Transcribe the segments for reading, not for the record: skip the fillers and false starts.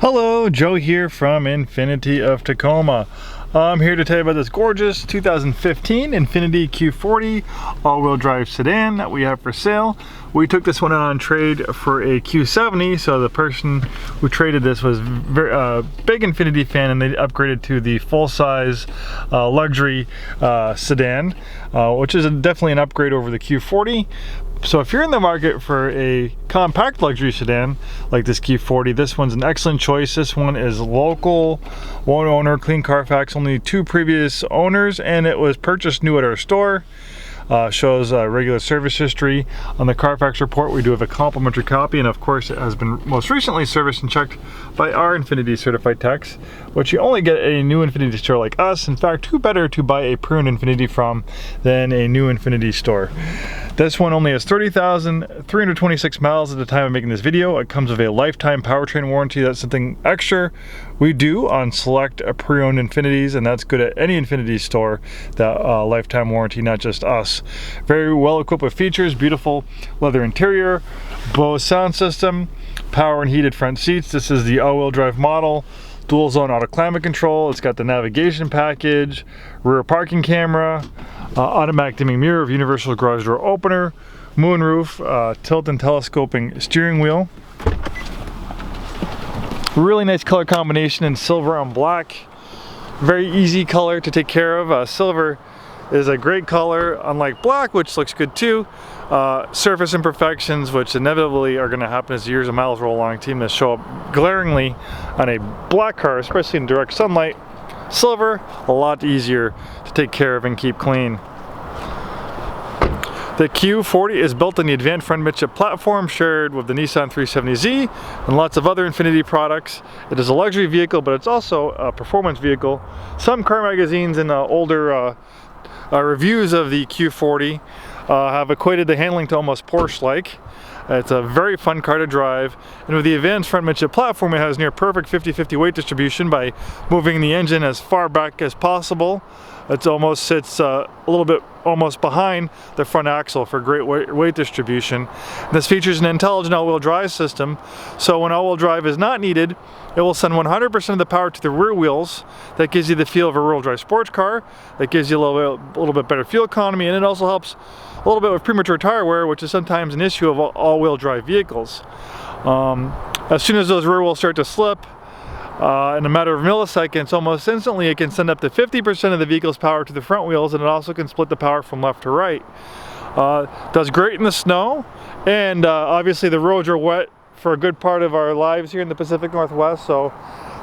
Hello, Joe here from Infiniti of Tacoma. I'm here to tell you about this gorgeous 2015 Infiniti Q40 all-wheel drive sedan that we have for sale. We took this one on trade for a Q70, so the person who traded this was a big Infiniti fan and they upgraded to the full-size luxury sedan, which is definitely an upgrade over the Q40. So if you're in the market for a compact luxury sedan like this Q40, this one's an excellent choice. This one is local, one owner, clean Carfax, only 2 previous owners, and it was purchased new at our store. Shows regular service history. On the Carfax report, we do have a complimentary copy, and of course it has been most recently serviced and checked by our Infiniti certified techs, which you only get at a new Infiniti store like us. In fact, who better to buy a pre-owned Infiniti from than a new Infiniti store? This one only has 30,326 miles at the time of making this video. It comes with a lifetime powertrain warranty. That's something extra we do on select pre-owned Infinitis, and that's good at any Infiniti store, that lifetime warranty, not just us. Very well equipped with features, beautiful leather interior, Bose sound system, power and heated front seats. This is the all-wheel drive model. Dual zone auto climate control. It's got the navigation package, rear parking camera, automatic dimming mirror of universal garage door opener, moonroof, tilt and telescoping steering wheel. Really nice color combination in silver on black. Very easy color to take care of. Silver is a great color, unlike black, which looks good too. Surface imperfections, which inevitably are going to happen as years and miles roll along, seem to show up glaringly on a black car, especially in direct sunlight. Silver, a lot easier to take care of and keep clean. The Q40 is built on the advanced front midship platform shared with the Nissan 370Z and lots of other Infiniti products. It is a luxury vehicle, but it's also a performance vehicle. Some car magazines and older reviews of the Q40 have equated the handling to almost Porsche-like. It's a very fun car to drive, and with the advanced front midship platform, it has near perfect 50-50 weight distribution by moving the engine as far back as possible. It almost sits a little bit almost behind the front axle for great weight distribution. This features an intelligent all-wheel drive system, so when all-wheel drive is not needed, it will send 100% of the power to the rear wheels. That gives you the feel of a rear-wheel drive sports car. That gives you a little bit better fuel economy, and it also helps a little bit with premature tire wear, which is sometimes an issue of all-wheel drive vehicles. As soon as those rear wheels start to slip, in a matter of milliseconds, almost instantly, it can send up to 50% of the vehicle's power to the front wheels, and it also can split the power from left to right. Does great in the snow, and obviously the roads are wet for a good part of our lives here in the Pacific Northwest, so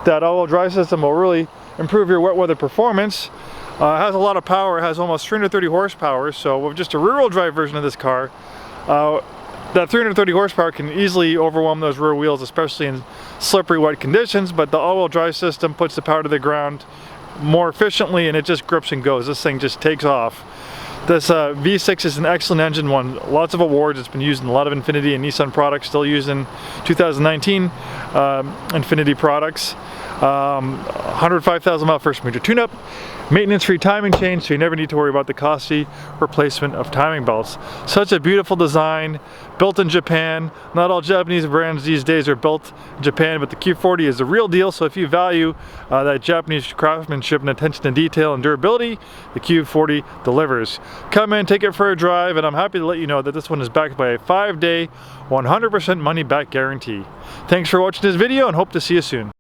that all-wheel drive system will really improve your wet weather performance. It has a lot of power. It has almost 330 horsepower, so with just a rear-wheel drive version of this car, that 330 horsepower can easily overwhelm those rear wheels, especially in slippery, wet conditions, but the all-wheel drive system puts the power to the ground more efficiently, and it just grips and goes. This thing just takes off. This V6 is an excellent engine, won lots of awards. It's been used in a lot of Infiniti and Nissan products, still used in 2019 Infiniti products. 105,000 mile first major tune-up, maintenance-free timing change, so you never need to worry about the costly replacement of timing belts. Such a beautiful design, built in Japan. Not all Japanese brands these days are built in Japan, but the Q40 is the real deal, so if you value that Japanese craftsmanship and attention to detail and durability, the Q40 delivers. Come in, take it for a drive, and I'm happy to let you know that this one is backed by a 5-day, 100% money-back guarantee. Thanks for watching this video, and hope to see you soon.